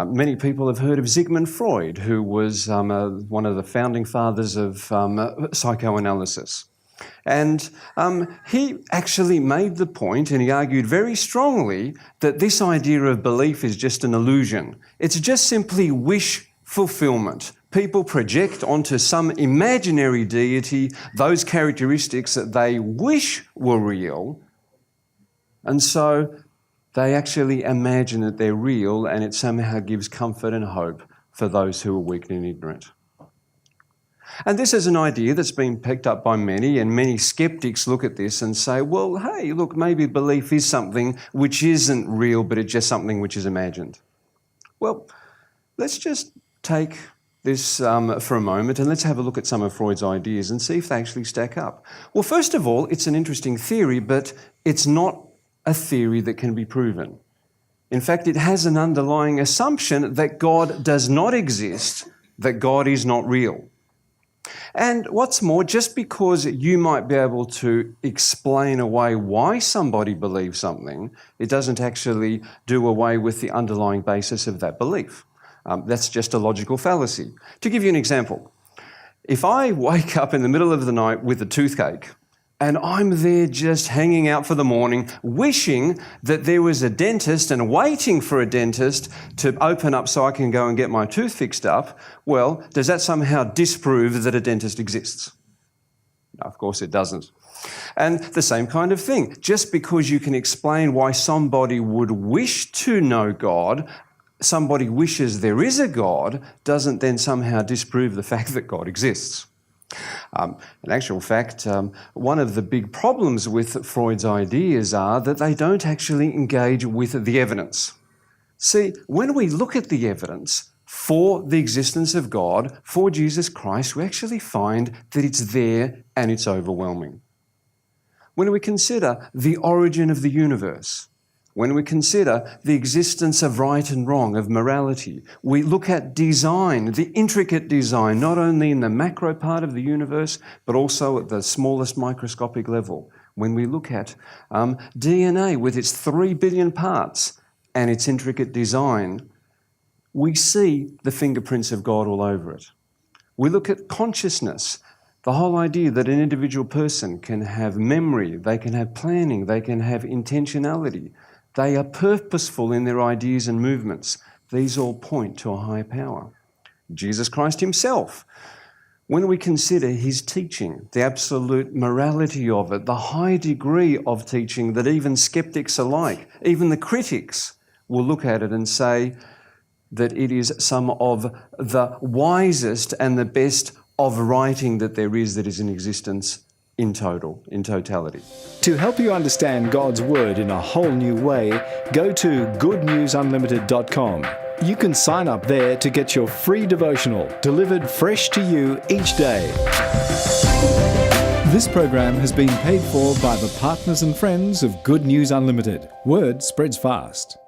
Many people have heard of Sigmund Freud, who was one of the founding fathers of psychoanalysis. And he actually made the point, and he argued very strongly, that this idea of belief is just an illusion. It's just simply wish fulfillment. People project onto some imaginary deity those characteristics that they wish were real, and so they actually imagine that they're real, and it somehow gives comfort and hope for those who are weak and ignorant. And this is an idea that's been picked up by many, and many skeptics look at this and say, well, hey, look, maybe belief is something which isn't real, but it's just something which is imagined. Well, let's just take this for a moment and let's have a look at some of Freud's ideas and see if they actually stack up. Well, first of all, it's an interesting theory, but it's not a theory that can be proven. In fact, it has an underlying assumption that God does not exist, that God is not real. And what's more, just because you might be able to explain away why somebody believes something, it doesn't actually do away with the underlying basis of that belief. That's just a logical fallacy. To give you an example, if I wake up in the middle of the night with a toothache, and I'm there just hanging out for the morning, wishing that there was a dentist and waiting for a dentist to open up so I can go and get my tooth fixed up, well, does that somehow disprove that a dentist exists? No, of course it doesn't. And the same kind of thing. Just because you can explain why somebody would wish to know God, somebody wishes there is a God, doesn't then somehow disprove the fact that God exists. In actual fact, one of the big problems with Freud's ideas are that they don't actually engage with the evidence. See, when we look at the evidence for the existence of God, for Jesus Christ, we actually find that it's there and it's overwhelming. When we consider the origin of the universe, when we consider the existence of right and wrong, of morality, we look at design, the intricate design, not only in the macro part of the universe, but also at the smallest microscopic level. When we look at DNA with its 3 billion parts and its intricate design, we see the fingerprints of God all over it. We look at consciousness, the whole idea that an individual person can have memory, they can have planning, they can have intentionality. They are purposeful in their ideas and movements. These all point to a higher power. Jesus Christ himself, when we consider his teaching, the absolute morality of it, the high degree of teaching that even skeptics alike, even the critics, will look at it and say that it is some of the wisest and the best of writing that there is that is in existence in totality. To help you understand God's Word in a whole new way, go to goodnewsunlimited.com. You can sign up there to get your free devotional delivered fresh to you each day. This program has been paid for by the partners and friends of Good News Unlimited. Word spreads fast.